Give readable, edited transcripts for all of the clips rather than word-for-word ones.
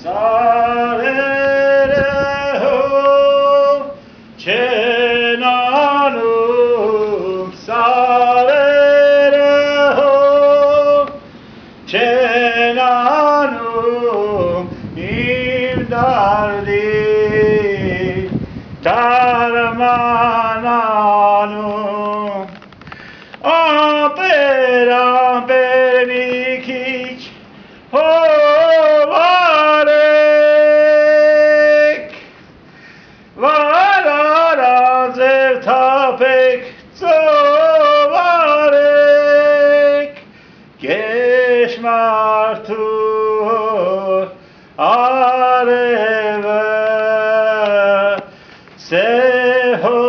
Sarere ho çenanum sarere ho çenanum imdardi tarmananum amper amper nikiç ho Martur areve sehori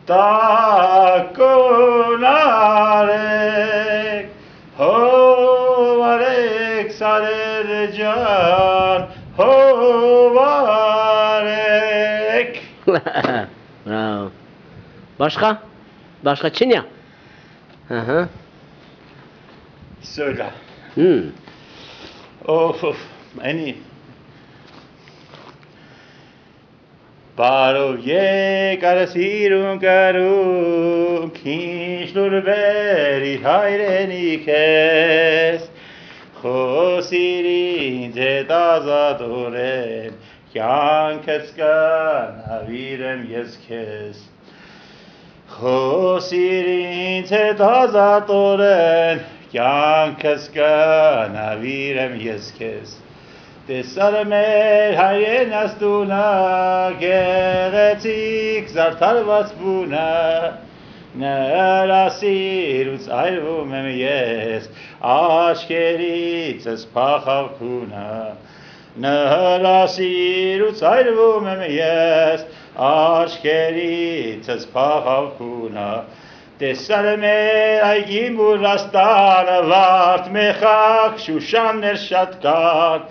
takunarek hovarek sarercan hovarek. Bravo. Başka? Başka Çinya? Hı hı. Söyle. Of, en iyi. Baro ye karasirun karum kinşlur beri hayreni kes Khosirin te daza doren yan keskan avirem yeskes Khosirin te daza doren Yan keskan avirem yeskes Desarmer hayen astuna geretik zartarvas buna Nerasirus ayrvum emyes aşkeritzes pahavkuna Nerasirus ayrvum emyes aşkeritzes pahavkuna Desarme aygim burastan vart mechak şuşan nerşatkan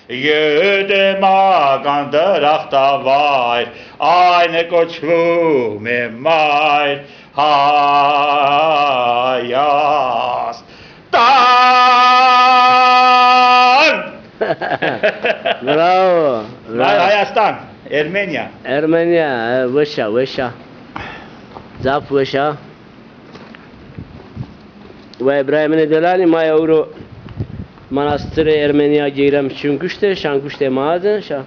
Yöde magan dıraqta vay Aynı koçlu memayr hayas Tan Bravo. Hayastan Ermenya Ermenya Veşa Zaf Veşa ve İbrahim'in delali ma euro manastır Ermeniya girem çünküşte şanküşte maazın şan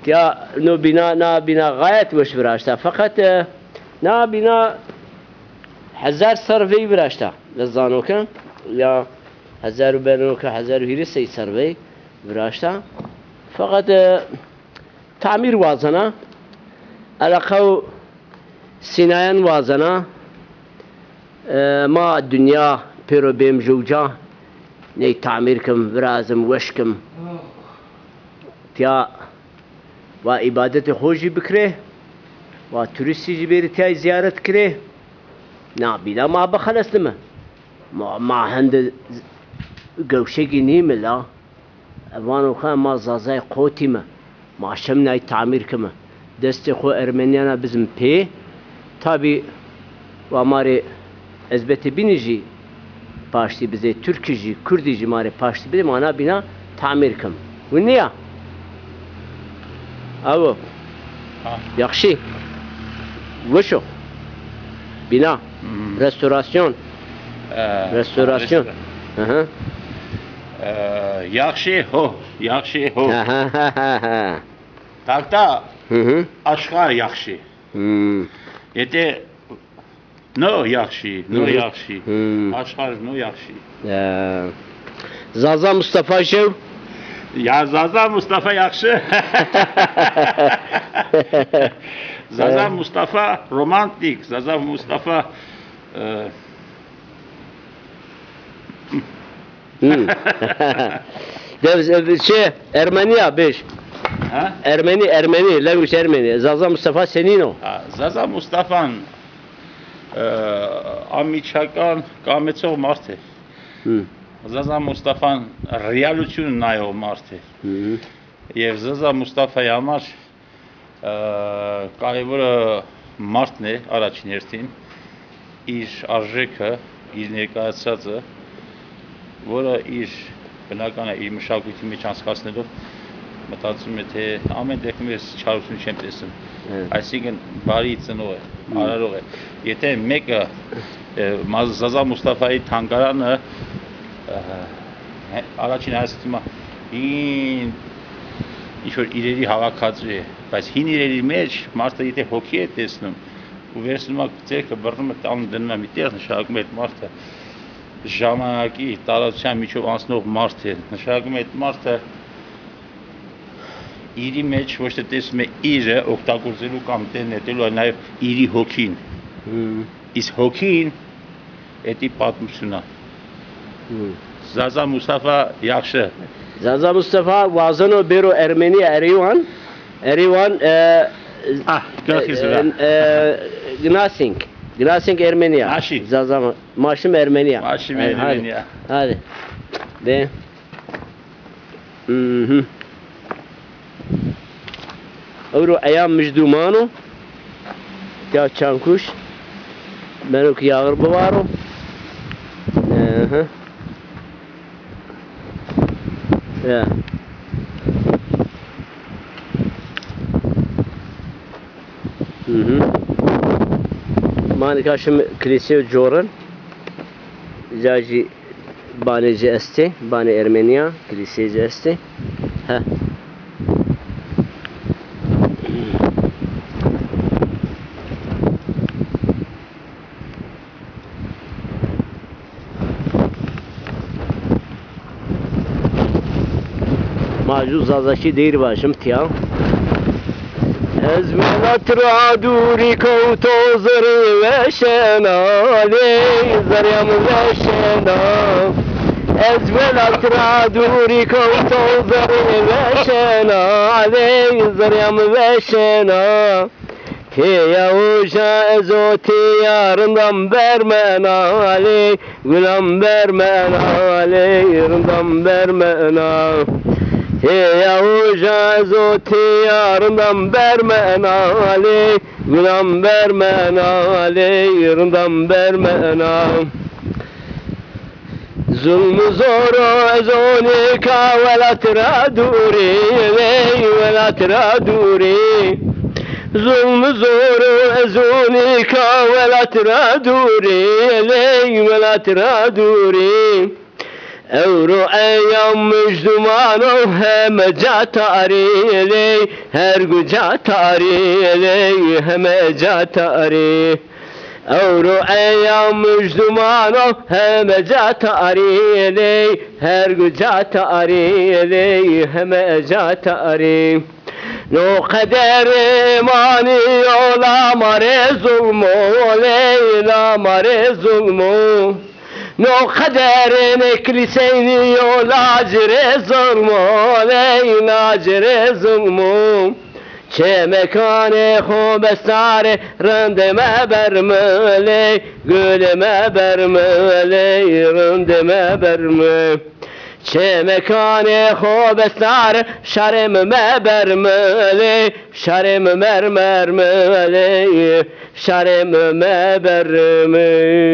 ya no bina gayet hoş bir fakat na bina hazar sarvey bir açta lazanoka ya hazar benoka hazar hirisi sarvey bir açta fakat tamir vazana alakav sinayan vazana ما dünya pero bem juja ne tamir kim birazım veşkim ya ve ibadeti hoji bikre ve turisti jiberi tay ziyaret kre na bila ma bakhalas lima ma hande gevşegi nime la evanu khan ma zazay qotime ma şemna tamir kim desti xo Ermeniyana bizim pe tabi ve mari ezbeti binici paşti bize Türkçi, Kürdici mare paşti bize mana bina tamir kim. Bu ne ya? Avo. Yakşı. Vuşo. Bina. Restorasyon. Restorasyon. Aha. Yakşı ho. Takta. Aşkar yakşı. Yete no yakşı. Aşkar no yakşı. Zaza Mustafa Şev. Ya Zaza Mustafa yakşı. Zaza Mustafa romantik. Zaza Mustafa Ermeniya beş. Ha? Ermeni, language Ermeni. Zaza Mustafa senin o. Zaza Mustafa'nın Amiçakan Kametov Marti. Zaza Mustafa'nın realutyun nayo Marti. Եվ Zaza Mustafa-ի համար կարևորը մարդն է առաջին հերթին իր արժեքը, իր ներկայացածը, որը իր բնական է իր մշակույթի մեջ անցկացնելով մտածում է թե ամեն դեպքում ես չարություն չեմ տեսնում այսինքն բարի ծնող է արարող է եթե մեկը Զազա Մուստաֆայի թանգարանը առաջին հայացքից ինչ-որ իրերի հավաքածու է բայց հին իրերի մեջ մարդը եթե հոգի է տեսնում ու վերցնում է ձեռքը բռնում է տանում դնում է միտեղ նշանակում է այդ մարդը ժամանակի տարածության միջով անցնող մարդ է նշանակում է այդ մարդը իրի մեջ ոչ թե տեսնում է իրը օգտագործելու կամ նետելու այլ նաև իրի հոգին իսկ հոգին էդի պատմությունն է Զազա Մուստաֆա Yaxşı Zaza Mustafa Vazano Bero Ermeniya Erivan Gnasing Ermeniya Zaza Maşim Ermeniya Maşim Ermeniya Hadi de Euro ayam müjdumano Ya çankuş Menuk yağır bavaro Yeah. Mani kaşım kilise Joran Zaji Baneci este Bani Ermeniya kiliseci este Ha Macuz Zazaşi değil başım tiyav Ezmelat raduri kouto zırı ve şenali Zaryam ve şenal Ezmelat raduri kouto zırı ve şenali Zaryam ve şenal Tiya uca ezoti yarından bermen ali Gülam bermen ali yarından bermen ali Ya uca zoti yarından bermen ali Gülam bermen ali yarından bermen ali Zulmü zoru ezonika velat raduri velat raduri Zulmü zoru ezonika velat raduri velat raduri Euro eyyam müjdumano hem catari her gün catari hem catari Euro eyyam müjdumano hem catari her gün catari hem catari No kader mani ola mare zulmu leyla mare zulmu No kaderin ekliseyni yol acire zulmu leyla acire zulmu Çe mekane khubestare rındeme bermele Güleme bermele rındeme bermele Çe mekane khubestare şaremime bermele Şaremime bermele Şaremime bermele